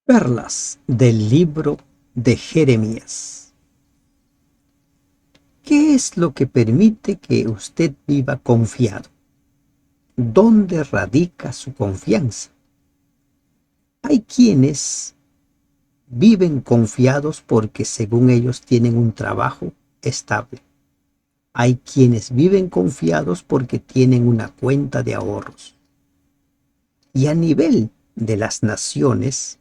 Perlas del libro de Jeremías. ¿Qué es lo que permite que usted viva confiado? ¿Dónde radica su confianza? Hay quienes viven confiados porque según ellos tienen un trabajo estable. Hay quienes viven confiados porque tienen una cuenta de ahorros. Y a nivel de las naciones,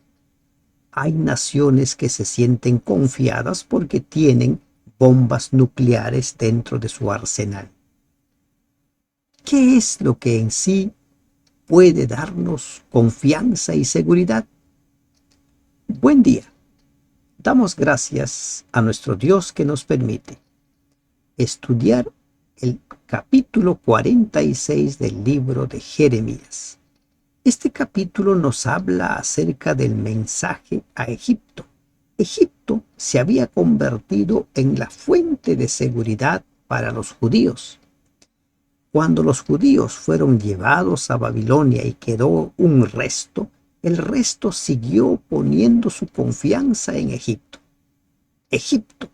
hay naciones que se sienten confiadas porque tienen bombas nucleares dentro de su arsenal. ¿Qué es lo que en sí puede darnos confianza y seguridad? Buen día. Damos gracias a nuestro Dios que nos permite estudiar el capítulo 46 del libro de Jeremías. Este capítulo nos habla acerca del mensaje a Egipto. Egipto se había convertido en la fuente de seguridad para los judíos. Cuando los judíos fueron llevados a Babilonia y quedó un resto, el resto siguió poniendo su confianza en Egipto. Egipto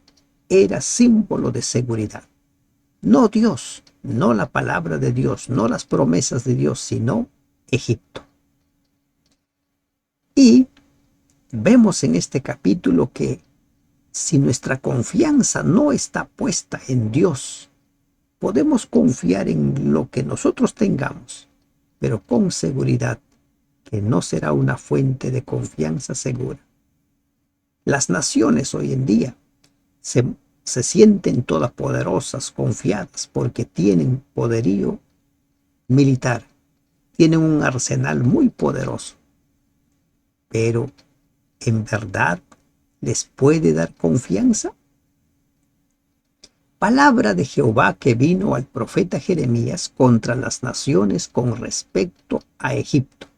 era símbolo de seguridad. No Dios, no la palabra de Dios, no las promesas de Dios, sino Egipto. Y vemos en este capítulo que si nuestra confianza no está puesta en Dios, podemos confiar en lo que nosotros tengamos, pero con seguridad que no será una fuente de confianza segura. Las naciones hoy en día se, se sienten todas poderosas, confiadas, porque tienen poderío militar, tienen un arsenal muy poderoso, pero ¿en verdad les puede dar confianza? Palabra de Jehová que vino al profeta Jeremías contra las naciones con respecto a Egipto,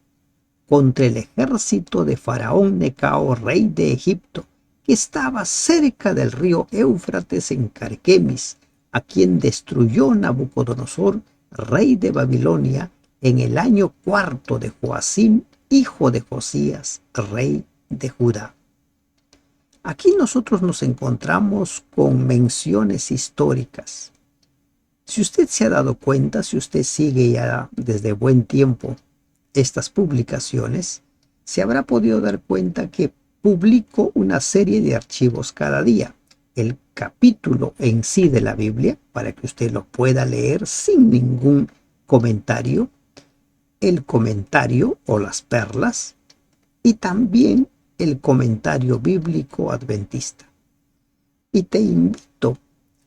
contra el ejército de Faraón Necao, rey de Egipto, que estaba cerca del río Éufrates en Carquemis, a quien destruyó Nabucodonosor, rey de Babilonia, en el año cuarto de Joacim, hijo de Josías, rey de Judá. Aquí nosotros nos encontramos con menciones históricas. Si usted se ha dado cuenta, si usted sigue ya desde buen tiempo estas publicaciones, se habrá podido dar cuenta que publico una serie de archivos cada día. El capítulo en sí de la Biblia, para que usted lo pueda leer sin ningún comentario, el comentario o las perlas, y también el comentario bíblico adventista. Y te invito a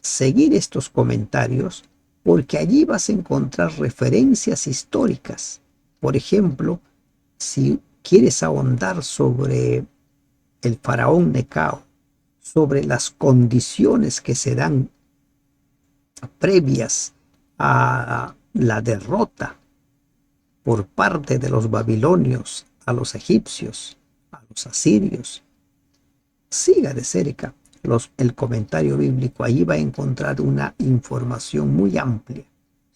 seguir estos comentarios porque allí vas a encontrar referencias históricas. Por ejemplo, si quieres ahondar sobre el faraón Necao, sobre las condiciones que se dan previas a la derrota por parte de los babilonios a los egipcios, a los asirios, siga de cerca el comentario bíblico. Allí va a encontrar una información muy amplia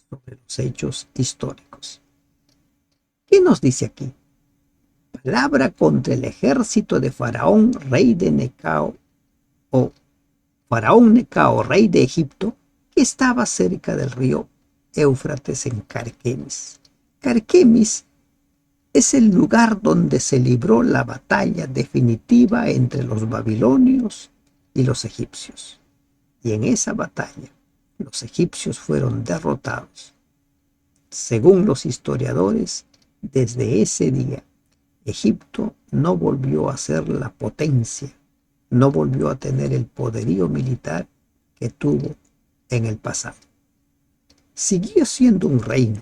sobre los hechos históricos. ¿Qué nos dice aquí? Palabra contra el ejército de Faraón, rey de Necao, o Faraón Necao, rey de Egipto, que estaba cerca del río Éufrates en Carquemis. Carquemis es el lugar donde se libró la batalla definitiva entre los babilonios y los egipcios. Y en esa batalla los egipcios fueron derrotados. Según los historiadores, desde ese día Egipto no volvió a ser la potencia, no volvió a tener el poderío militar que tuvo en el pasado. Siguió siendo un reino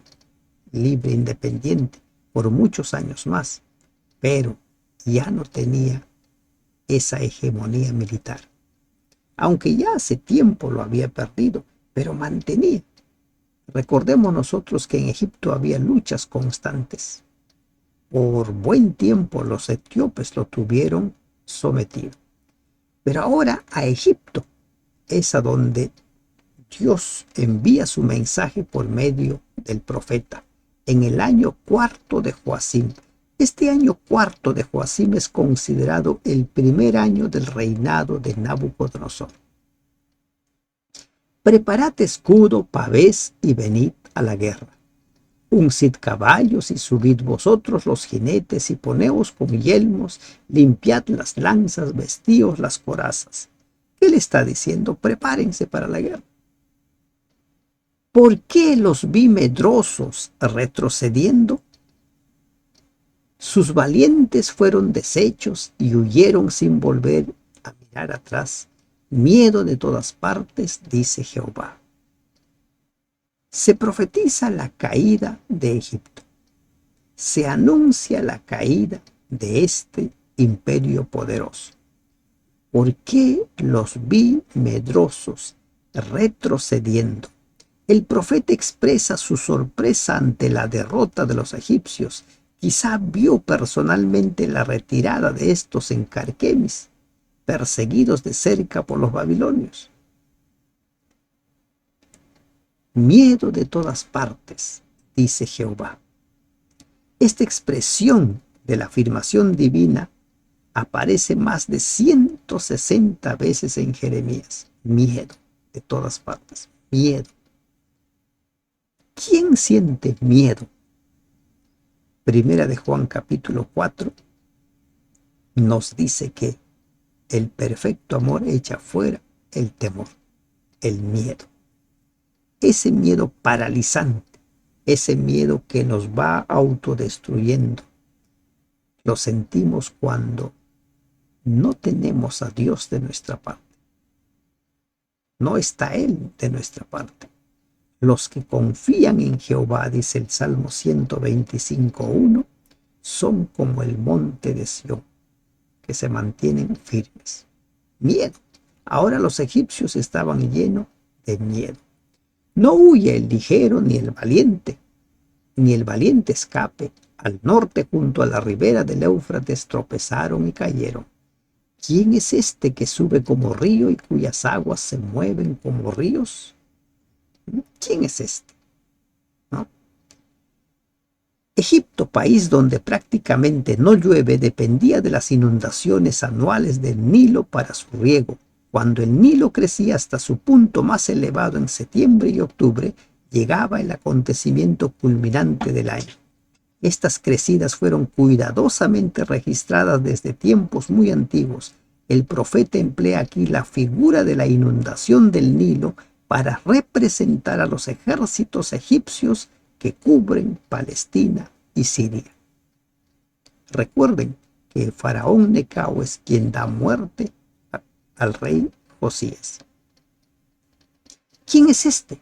libre e independiente por muchos años más, pero ya no tenía esa hegemonía militar. Aunque ya hace tiempo lo había perdido, pero mantenía. Recordemos nosotros que en Egipto había luchas constantes. Por buen tiempo los etíopes lo tuvieron sometido. Pero ahora a Egipto es a donde Dios envía su mensaje por medio del profeta en el año cuarto de Joacim. Este año cuarto de Joacim es considerado el primer año del reinado de Nabucodonosor. Preparad escudo, pavés y venid a la guerra. Uncid caballos y subid vosotros los jinetes y poneos con yelmos, limpiad las lanzas, vestíos las corazas. ¿Qué le está diciendo? Prepárense para la guerra. ¿Por qué los vi medrosos retrocediendo? Sus valientes fueron deshechos y huyeron sin volver a mirar atrás. Miedo de todas partes, dice Jehová. Se profetiza la caída de Egipto. Se anuncia la caída de este imperio poderoso. ¿Por qué los vi medrosos retrocediendo? El profeta expresa su sorpresa ante la derrota de los egipcios. Quizá vio personalmente la retirada de estos en Carquemis, perseguidos de cerca por los babilonios. Miedo de todas partes, dice Jehová. Esta expresión de la afirmación divina aparece más de 160 veces en Jeremías. Miedo de todas partes, miedo. ¿Quién siente miedo? Primera de Juan capítulo 4 nos dice que el perfecto amor echa fuera el temor, el miedo. Ese miedo paralizante, ese miedo que nos va autodestruyendo, lo sentimos cuando no tenemos a Dios de nuestra parte. No está Él de nuestra parte. Los que confían en Jehová, dice el Salmo 125:1, son como el monte de Sión, que se mantienen firmes. Miedo. Ahora los egipcios estaban llenos de miedo. No huye el ligero ni el valiente escape. Al norte, junto a la ribera del Éufrates, tropezaron y cayeron. ¿Quién es este que sube como río y cuyas aguas se mueven como ríos? ¿Quién es este? ¿No? Egipto, país donde prácticamente no llueve, dependía de las inundaciones anuales del Nilo para su riego. Cuando el Nilo crecía hasta su punto más elevado en septiembre y octubre, llegaba el acontecimiento culminante del año. Estas crecidas fueron cuidadosamente registradas desde tiempos muy antiguos. El profeta emplea aquí la figura de la inundación del Nilo para representar a los ejércitos egipcios que cubren Palestina y Siria. Recuerden que el faraón Necao es quien da muerte al rey Josías. ¿Quién es este?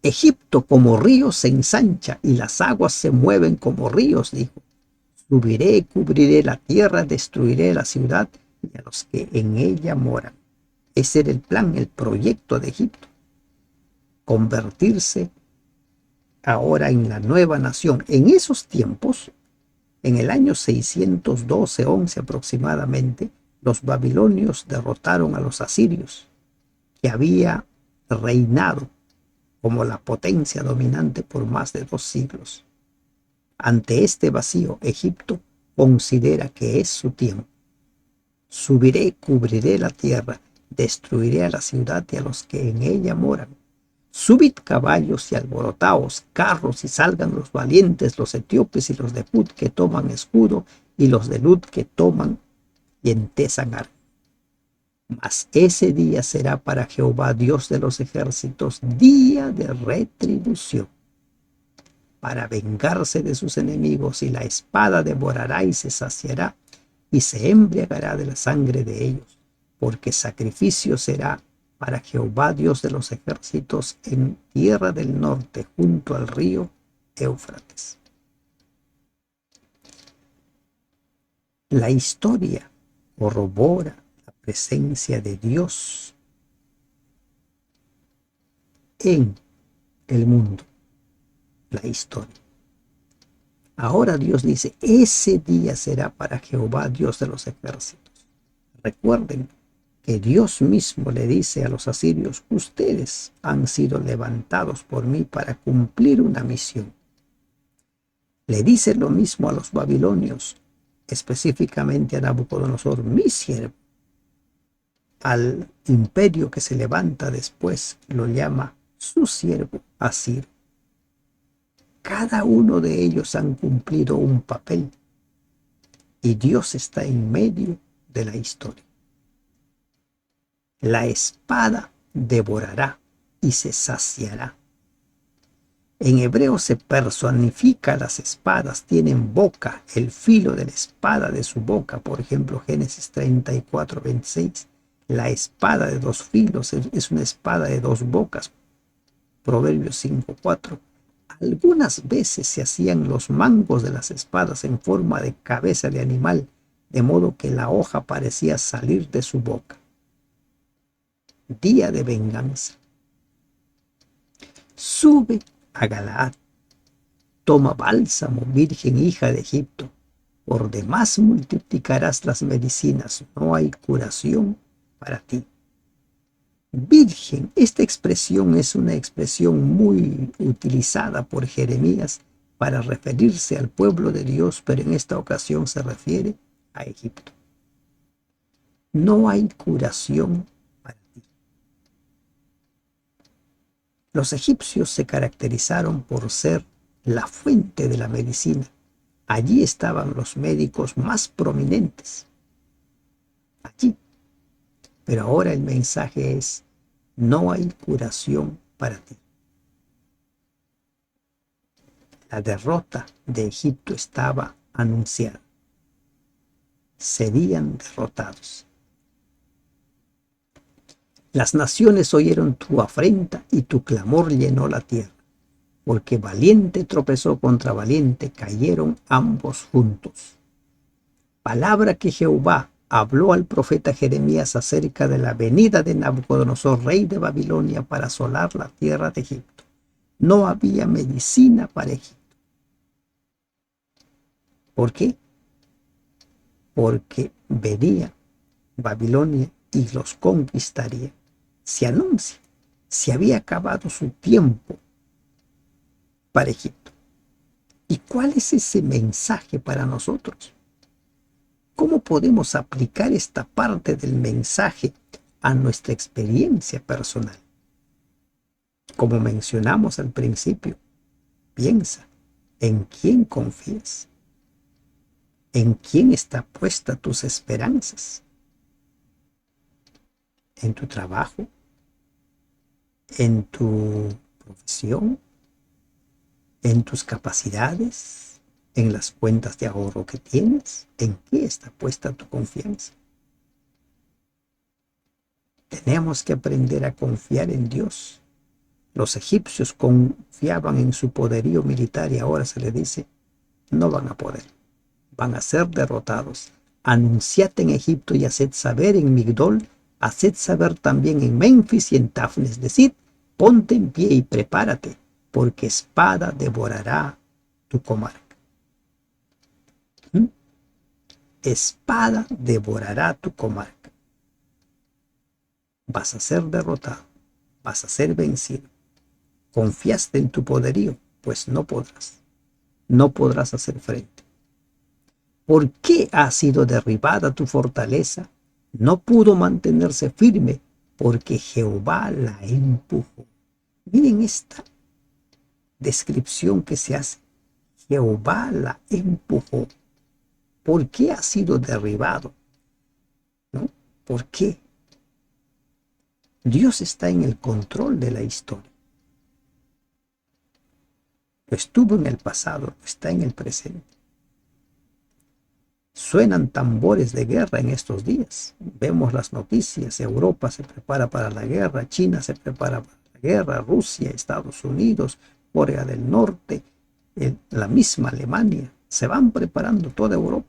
Egipto como río se ensancha y las aguas se mueven como ríos, dijo. Subiré, cubriré la tierra, destruiré la ciudad y a los que en ella moran. Ese era el plan, el proyecto de Egipto. Convertirse ahora en la nueva nación. En esos tiempos, en el año 612-11 aproximadamente, los babilonios derrotaron a los asirios, que había reinado como la potencia dominante por más de 2 siglos. Ante este vacío, Egipto considera que es su tiempo. Subiré, cubriré la tierra, destruiré a la ciudad y a los que en ella moran. Subid caballos y alborotaos carros y salgan los valientes, los etíopes y los de Put que toman escudo y los de Lud que toman y entesan arco. Mas ese día será para Jehová, Dios de los ejércitos, día de retribución, para vengarse de sus enemigos, y la espada devorará y se saciará, y se embriagará de la sangre de ellos, porque sacrificio será para Jehová, Dios de los ejércitos, en tierra del norte, junto al río Éufrates. La historia corrobora presencia de Dios en el mundo, la historia. Ahora Dios dice, ese día será para Jehová, Dios de los ejércitos. Recuerden que Dios mismo le dice a los asirios, ustedes han sido levantados por mí para cumplir una misión. Le dice lo mismo a los babilonios, específicamente a Nabucodonosor, mi siervo. Al imperio que se levanta después lo llama su siervo Asir. Cada uno de ellos han cumplido un papel y Dios está en medio de la historia. La espada devorará y se saciará. En hebreo se personifica las espadas, tienen boca, el filo de la espada de su boca. Por ejemplo, Génesis 34, 26. La espada de dos filos es una espada de dos bocas. Proverbios 5, 4. Algunas veces se hacían los mangos de las espadas en forma de cabeza de animal, de modo que la hoja parecía salir de su boca. Día de venganza. Sube a Galaad, toma bálsamo, virgen hija de Egipto. Por demás multiplicarás las medicinas, no hay curación para ti. Virgen, esta expresión es una expresión muy utilizada por Jeremías para referirse al pueblo de Dios, pero en esta ocasión se refiere a Egipto. No hay curación para ti. Los egipcios se caracterizaron por ser la fuente de la medicina. Allí estaban los médicos más prominentes. Allí. Pero ahora el mensaje es: no hay curación para ti. La derrota de Egipto estaba anunciada. Serían derrotados. Las naciones oyeron tu afrenta y tu clamor llenó la tierra, porque valiente tropezó contra valiente, cayeron ambos juntos. Palabra que Jehová habló al profeta Jeremías acerca de la venida de Nabucodonosor, rey de Babilonia, para asolar la tierra de Egipto. No había medicina para Egipto. ¿Por qué? Porque venía Babilonia y los conquistaría. Se anuncia, se había acabado su tiempo para Egipto. ¿Y cuál es ese mensaje para nosotros? ¿Cómo podemos aplicar esta parte del mensaje a nuestra experiencia personal? Como mencionamos al principio, piensa en quién confías, en quién está puesta tus esperanzas, en tu trabajo, en tu profesión, en tus capacidades, en las cuentas de ahorro que tienes. ¿En qué está puesta tu confianza? Tenemos que aprender a confiar en Dios. Los egipcios confiaban en su poderío militar y ahora se les dice: no van a poder, van a ser derrotados. Anunciad en Egipto y haced saber en Migdol, haced saber también en Memphis y en Tafnes. Decid: ponte en pie y prepárate, porque espada devorará tu comarca. Espada devorará tu comarca. Vas a ser derrotado, vas a ser vencido. Confiaste en tu poderío, pues no podrás hacer frente. ¿Por qué ha sido derribada tu fortaleza? No pudo mantenerse firme, porque Jehová la empujó. Miren esta descripción que se hace. Jehová la empujó. ¿Por qué ha sido derribado? ¿No? ¿Por qué? Dios está en el control de la historia. Lo estuvo en el pasado, lo está en el presente. Suenan tambores de guerra en estos días. Vemos las noticias. Europa se prepara para la guerra, China se prepara para la guerra, Rusia, Estados Unidos, Corea del Norte, la misma Alemania. Se van preparando toda Europa.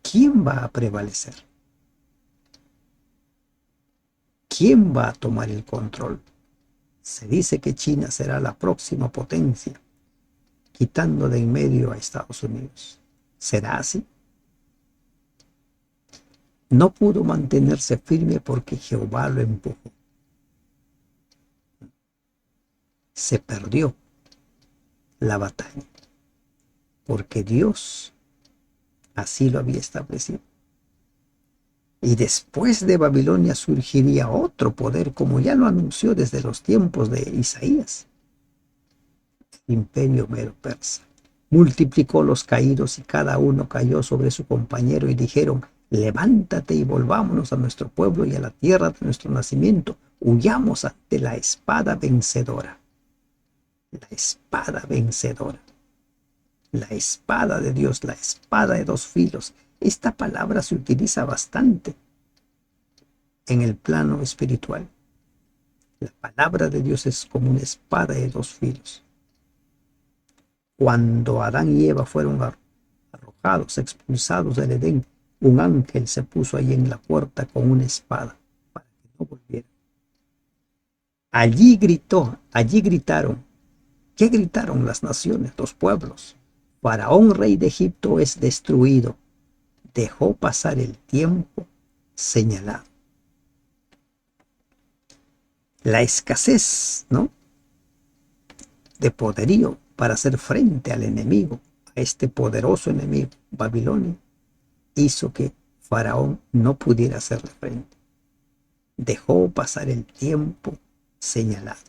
¿Quién va a prevalecer? ¿Quién va a tomar el control? Se dice que China será la próxima potencia, quitando de en medio a Estados Unidos. ¿Será así? No pudo mantenerse firme porque Jehová lo empujó. se perdió la batalla, porque Dios así lo había establecido. Y después de Babilonia surgiría otro poder, como ya lo anunció desde los tiempos de Isaías, el imperio medo-persa. Multiplicó los caídos y cada uno cayó sobre su compañero y dijeron: levántate y volvámonos a nuestro pueblo y a la tierra de nuestro nacimiento. Huyamos ante la espada vencedora. La espada vencedora. La espada de Dios, la espada de dos filos. Esta palabra se utiliza bastante en el plano espiritual. La palabra de Dios es como una espada de dos filos. Cuando Adán y Eva fueron arrojados, expulsados del Edén, un ángel se puso ahí en la puerta con una espada para que no volvieran. Allí gritaron. ¿Qué gritaron las naciones, los pueblos? Faraón, rey de Egipto, es destruido. Dejó pasar el tiempo señalado. La escasez, ¿no?, de poderío para hacer frente al enemigo, a este poderoso enemigo, Babilonia, hizo que Faraón no pudiera hacerle frente. Dejó pasar el tiempo señalado.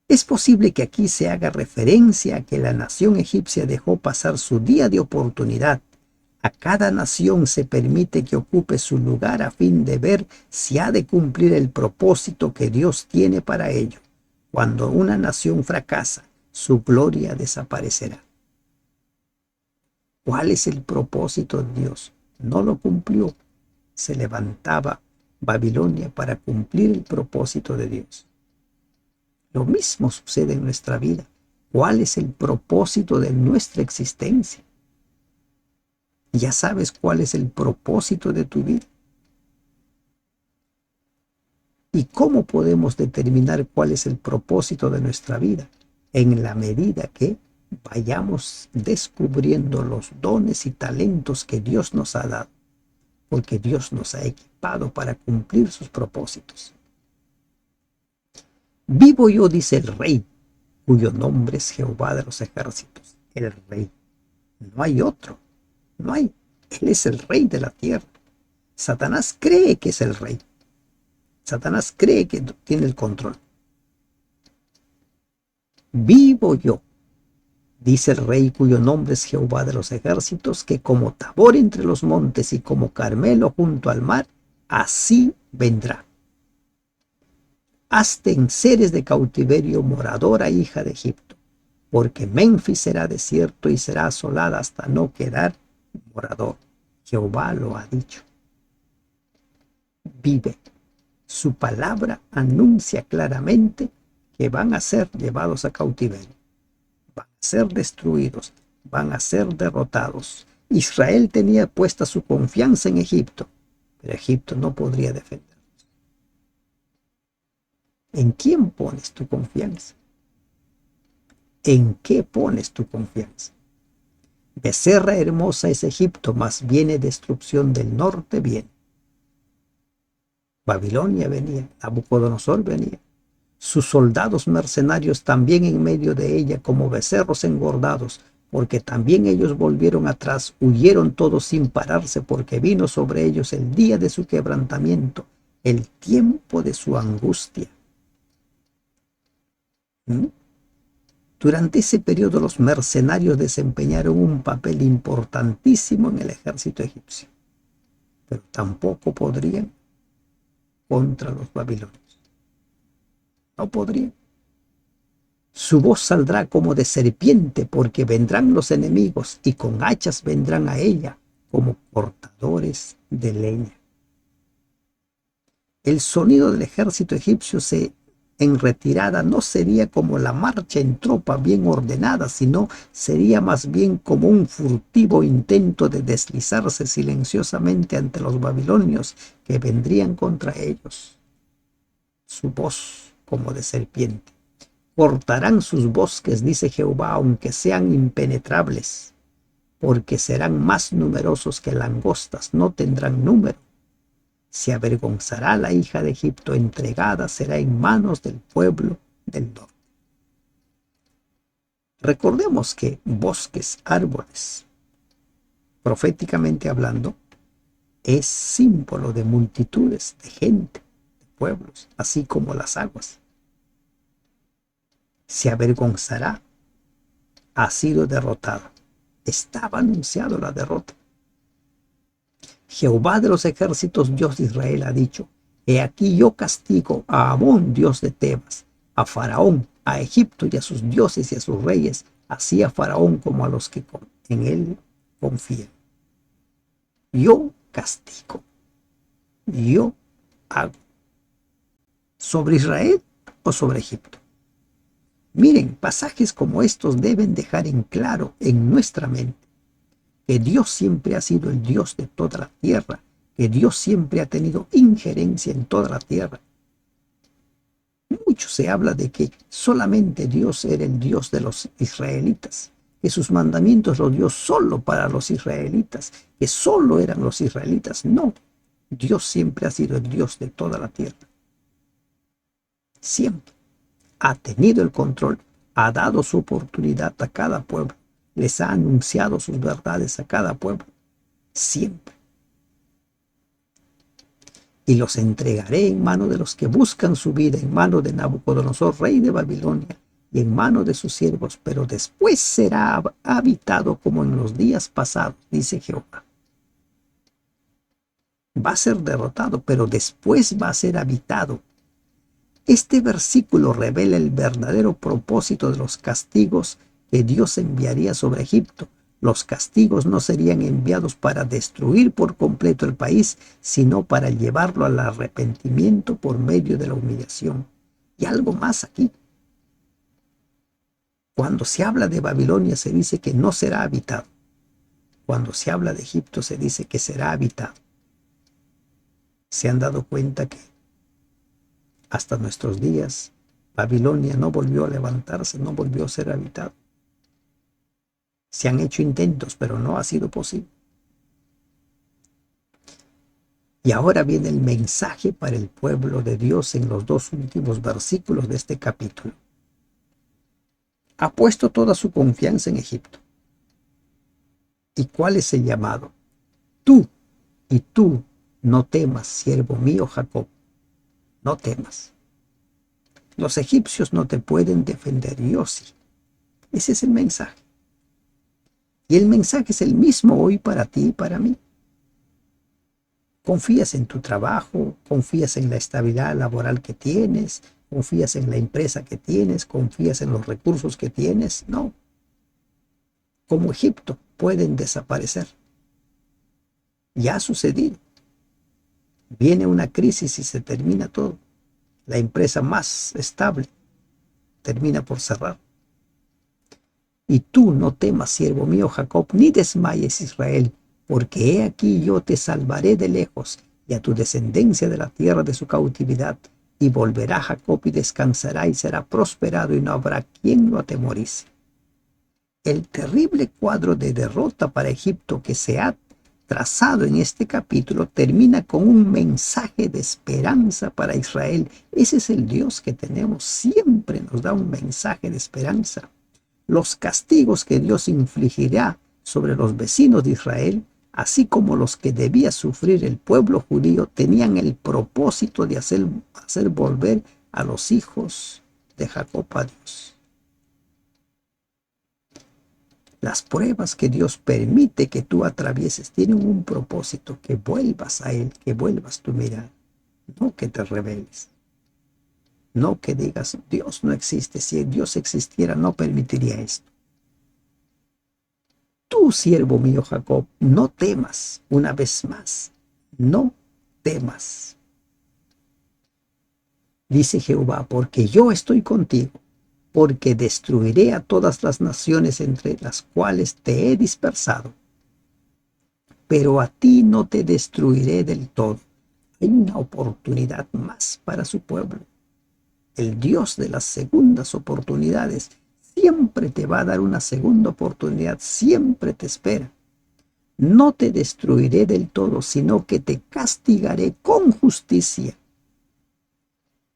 Es posible que aquí se haga referencia a que la nación egipcia dejó pasar su día de oportunidad. A cada nación se permite que ocupe su lugar a fin de ver si ha de cumplir el propósito que Dios tiene para ello. Cuando una nación fracasa, su gloria desaparecerá. ¿Cuál es el propósito de Dios? No lo cumplió. Se levantaba Babilonia para cumplir el propósito de Dios. Lo mismo sucede en nuestra vida. ¿Cuál es el propósito de nuestra existencia? ¿Ya sabes cuál es el propósito de tu vida? ¿Y cómo podemos determinar cuál es el propósito de nuestra vida? En la medida que vayamos descubriendo los dones y talentos que Dios nos ha dado, porque Dios nos ha equipado para cumplir sus propósitos. Vivo yo, dice el Rey, cuyo nombre es Jehová de los ejércitos, el Rey. No hay otro, no hay. Él es el Rey de la tierra. Satanás cree que es el Rey. Satanás cree que tiene el control. Vivo yo, dice el Rey cuyo nombre es Jehová de los ejércitos, que como Tabor entre los montes y como Carmelo junto al mar, así vendrá. Hazte en seres de cautiverio, moradora hija de Egipto, porque Menfis será desierto y será asolada hasta no quedar morador. Jehová lo ha dicho. Vive. Su palabra anuncia claramente que van a ser llevados a cautiverio, van a ser destruidos, van a ser derrotados. Israel tenía puesta su confianza en Egipto, pero Egipto no podría defenderlos. ¿En quién pones tu confianza? ¿En qué pones tu confianza? Becerra hermosa es Egipto, mas viene destrucción del norte, viene. Babilonia venía, Nabucodonosor venía. Sus soldados mercenarios también en medio de ella como becerros engordados, porque también ellos volvieron atrás, huyeron todos sin pararse, porque vino sobre ellos el día de su quebrantamiento, el tiempo de su angustia. Durante ese periodo los mercenarios desempeñaron un papel importantísimo en el ejército egipcio, pero tampoco podrían contra los babilonios. No podrían. Su voz saldrá como de serpiente, porque vendrán los enemigos y con hachas vendrán a ella como cortadores de leña. El sonido del ejército egipcio en retirada no sería como la marcha en tropa bien ordenada, sino sería más bien como un furtivo intento de deslizarse silenciosamente ante los babilonios que vendrían contra ellos. Su voz como de serpiente. Cortarán sus bosques, dice Jehová, aunque sean impenetrables, porque serán más numerosos que langostas, no tendrán número. Se avergonzará la hija de Egipto, entregada será en manos del pueblo del norte. Recordemos que bosques, árboles, proféticamente hablando, es símbolo de multitudes, de gente, de pueblos, así como las aguas. Se avergonzará, ha sido derrotado. Estaba anunciado la derrota. Jehová de los ejércitos, Dios de Israel, ha dicho: he aquí yo castigo a Amón, Dios de Tebas, a Faraón, a Egipto y a sus dioses y a sus reyes, así a Faraón como a los que en él confían. Yo castigo, yo hago. ¿Sobre Israel o sobre Egipto? Miren, pasajes como estos deben dejar en claro en nuestra mente que Dios siempre ha sido el Dios de toda la tierra, que Dios siempre ha tenido injerencia en toda la tierra. Mucho se habla de que solamente Dios era el Dios de los israelitas, que sus mandamientos los dio solo para los israelitas, que solo eran los israelitas. No, Dios siempre ha sido el Dios de toda la tierra. Siempre ha tenido el control, ha dado su oportunidad a cada pueblo, les ha anunciado sus verdades a cada pueblo, siempre. Y los entregaré en mano de los que buscan su vida, en mano de Nabucodonosor, rey de Babilonia, y en mano de sus siervos, pero después será habitado como en los días pasados, dice Jehová. Va a ser derrotado, pero después va a ser habitado. Este versículo revela el verdadero propósito de los castigos que Dios enviaría sobre Egipto. Los castigos no serían enviados para destruir por completo el país, sino para llevarlo al arrepentimiento por medio de la humillación. Y algo más aquí. Cuando se habla de Babilonia se dice que no será habitado. Cuando se habla de Egipto se dice que será habitado. ¿Se han dado cuenta que hasta nuestros días Babilonia no volvió a levantarse, no volvió a ser habitado? Se han hecho intentos, pero no ha sido posible. Y ahora viene el mensaje para el pueblo de Dios en los dos últimos versículos de este capítulo. Ha puesto toda su confianza en Egipto. ¿Y cuál es el llamado? Tú y tú no temas, siervo mío Jacob, no temas. Los egipcios no te pueden defender, yo sí. Ese es el mensaje. Y el mensaje es el mismo hoy para ti y para mí. ¿Confías en tu trabajo? ¿Confías en la estabilidad laboral que tienes? ¿Confías en la empresa que tienes? ¿Confías en los recursos que tienes? No. Como Egipto, pueden desaparecer. Ya ha sucedido. Viene una crisis y se termina todo. La empresa más estable termina por cerrar. Y tú no temas, siervo mío Jacob, ni desmayes, Israel, porque he aquí yo te salvaré de lejos, y a tu descendencia de la tierra de su cautividad, y volverá Jacob y descansará y será prosperado, y no habrá quien lo atemorice. El terrible cuadro de derrota para Egipto que se ha trazado en este capítulo termina con un mensaje de esperanza para Israel. Ese es el Dios que tenemos, siempre nos da un mensaje de esperanza. Los castigos que Dios infligirá sobre los vecinos de Israel, así como los que debía sufrir el pueblo judío, tenían el propósito de hacer volver a los hijos de Jacob a Dios. Las pruebas que Dios permite que tú atravieses tienen un propósito, que vuelvas a Él, que vuelvas tu mirada, no que te rebeles. No que digas, Dios no existe. Si Dios existiera, no permitiría esto. Tú, siervo mío Jacob, no temas, una vez más, no temas. Dice Jehová, porque yo estoy contigo, porque destruiré a todas las naciones entre las cuales te he dispersado. Pero a ti no te destruiré del todo. Hay una oportunidad más para su pueblo. El Dios de las segundas oportunidades siempre te va a dar una segunda oportunidad, siempre te espera. No te destruiré del todo, sino que te castigaré con justicia.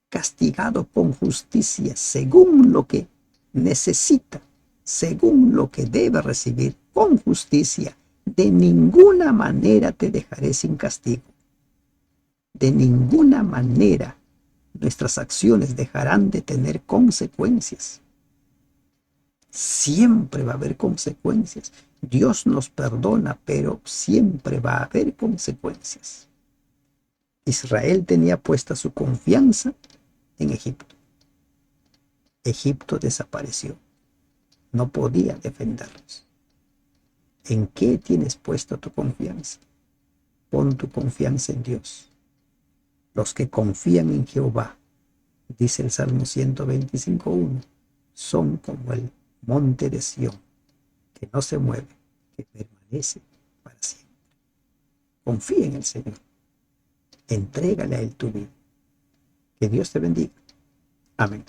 Castigado con justicia, según lo que necesita, según lo que debe recibir con justicia. De ninguna manera te dejaré sin castigo. De ninguna manera nuestras acciones dejarán de tener consecuencias. Siempre va a haber consecuencias. Dios nos perdona, pero siempre va a haber consecuencias. Israel tenía puesta su confianza en Egipto. Egipto desapareció. No podía defenderlos. ¿En qué tienes puesta tu confianza? Pon tu confianza en Dios. Los que confían en Jehová, dice el Salmo 125:1, son como el monte de Sión, que no se mueve, que permanece para siempre. Confía en el Señor. Entrégale a Él tu vida. Que Dios te bendiga. Amén.